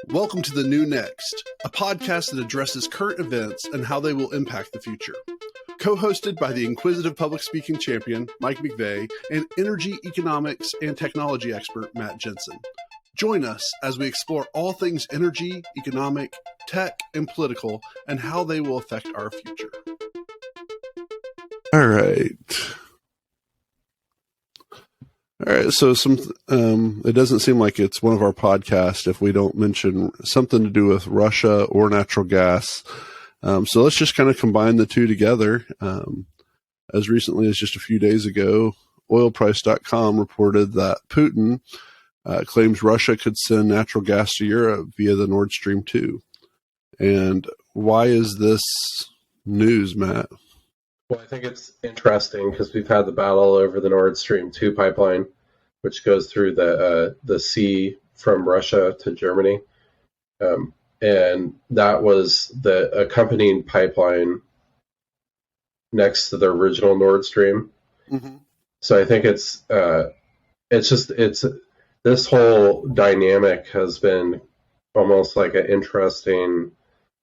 Welcome to The New Next, a podcast that addresses current events and how they will impact the future. Co-hosted by the inquisitive public speaking champion, Mike McVeigh, and energy, economics, and technology expert, Matt Jensen. Join us as we explore all things energy, economic, tech, and political, and how they will affect our future. All right, so it doesn't seem like it's one of our podcasts if we don't mention something to do with Russia or natural gas. So let's just kind of combine the two together. As recently as just a few days ago, oilprice.com reported that Putin claims Russia could send natural gas to Europe via the Nordstream 2. And why is this news, Matt? Well, I think it's interesting because we've had the battle over the Nord Stream 2 pipeline, which goes through the sea from Russia to Germany. And that was the accompanying pipeline next to the original Nord Stream. Mm-hmm. So I think it's this whole dynamic has been almost like an interesting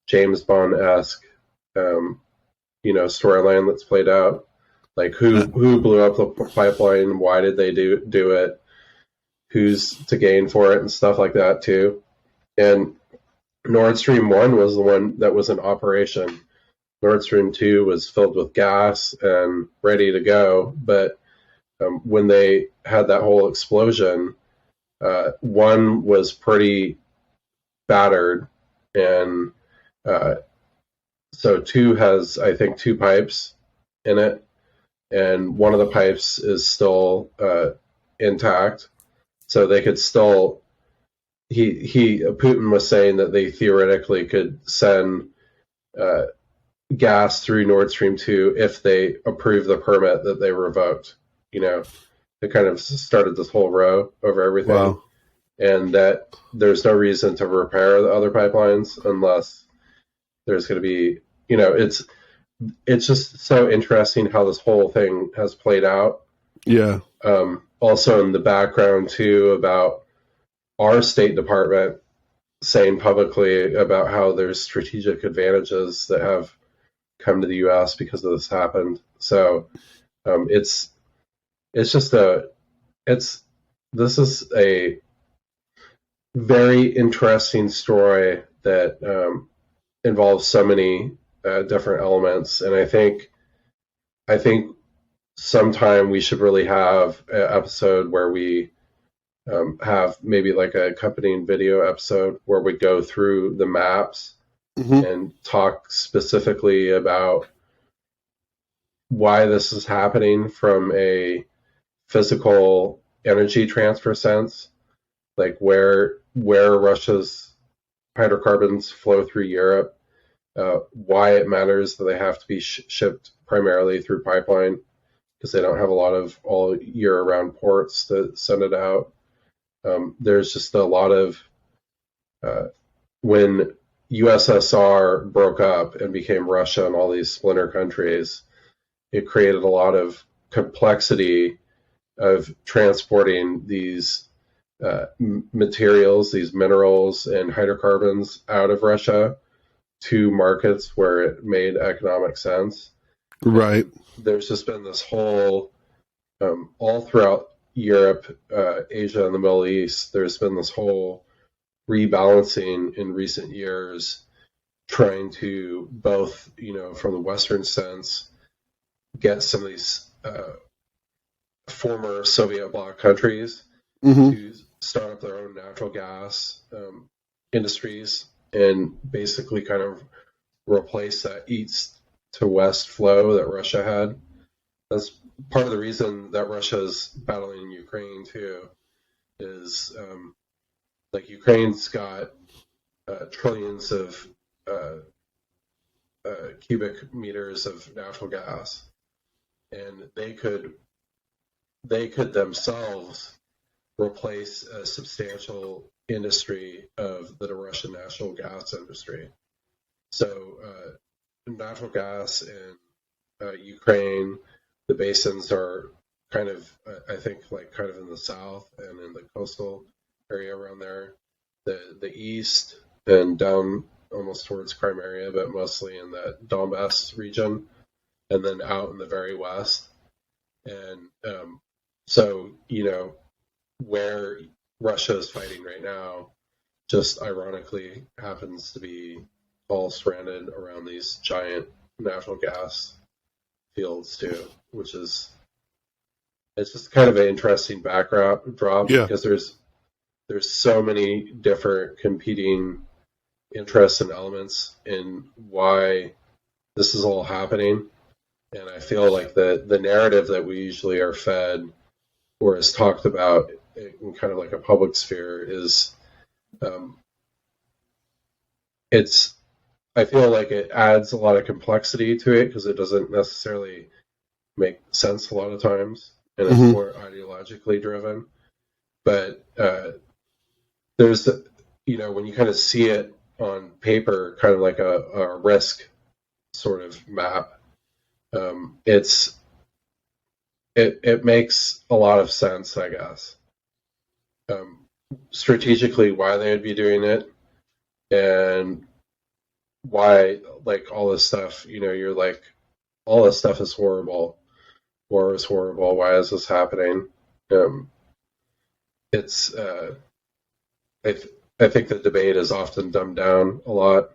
James Bond-esque storyline that's played out. Like who blew up the pipeline, why did they do it, who's to gain for it, and stuff like that too. And Nord Stream 1 was the one that was in operation. Nord Stream 2 was filled with gas and ready to go, but when they had that whole explosion, one was pretty battered, and so 2 has, I think, 2 pipes in it, and one of the pipes is still intact. So they could still, Putin was saying that they theoretically could send gas through Nord Stream 2 if they approve the permit that they revoked. They kind of started this whole row over everything. Wow. And that there's no reason to repair the other pipelines unless there's going to be, it's just so interesting how this whole thing has played out. Yeah. Also in the background too about our State Department saying publicly about how there's strategic advantages that have come to the U.S. because of this happened. So this is a very interesting story that involves so many different elements, and I think sometime we should really have an episode where we have maybe like a accompanying video episode where we go through the maps and talk specifically about why this is happening from a physical energy transfer sense, like where Russia's hydrocarbons flow through Europe, why it matters that they have to be shipped primarily through pipeline because they don't have a lot of all year-round ports to send it out. There's just a lot of when USSR broke up and became Russia and all these splinter countries, it created a lot of complexity of transporting these materials, these minerals and hydrocarbons out of Russia to markets where it made economic sense. Right. There's just been this whole, all throughout Europe, Asia, and the Middle East, there's been this whole rebalancing in recent years, trying to both, from the Western sense, get some of these former Soviet bloc countries to start up their own natural gas industries and basically kind of replace that east to west flow that Russia had. That's part of the reason that Russia's battling in Ukraine too, is Ukraine's got trillions of cubic meters of natural gas, and they could themselves replace a substantial industry of the Russian natural gas industry. So natural gas in Ukraine, the basins are kind of, I think, like kind of in the south and in the coastal area around there, the east and down almost towards Crimea, but mostly in the Donbass region, and then out in the very west. And so, where Russia is fighting right now, just ironically happens to be all surrounded around these giant natural gas fields too, which is, it's just kind of an interesting backdrop because there's so many different competing interests and elements in why this is all happening. And I feel like the narrative that we usually are fed or is talked about in kind of like a public sphere is, I feel like it adds a lot of complexity to it because it doesn't necessarily make sense a lot of times, and it's more ideologically driven. But there's, when you kind of see it on paper, kind of like a risk sort of map, it makes a lot of sense, I guess. Strategically, why they would be doing it, and why, like, all this stuff, you're like, all this stuff is horrible. War is horrible. Why is this happening? It's I think the debate is often dumbed down a lot,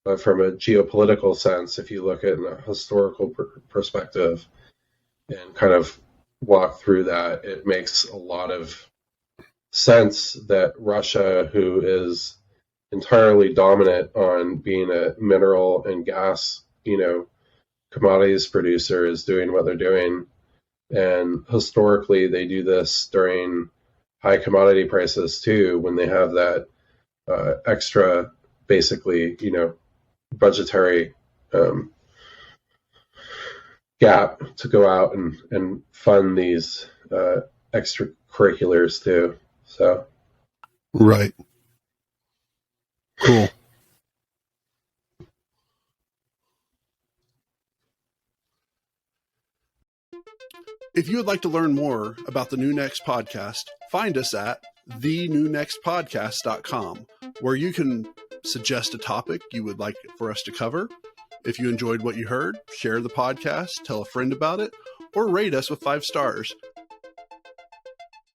but from a geopolitical sense, if you look at it in a historical perspective and kind of walk through that, it makes a lot of sense that Russia, who is entirely dominant on being a mineral and gas, commodities producer, is doing what they're doing. And historically, they do this during high commodity prices too, when they have that extra, basically, budgetary gap to go out and fund these extracurriculars too. So, right. Cool. If you would like to learn more about the New Next podcast, find us at thenewnextpodcast.com, where you can suggest a topic you would like for us to cover. If you enjoyed what you heard, share the podcast, tell a friend about it, or rate us with 5 stars.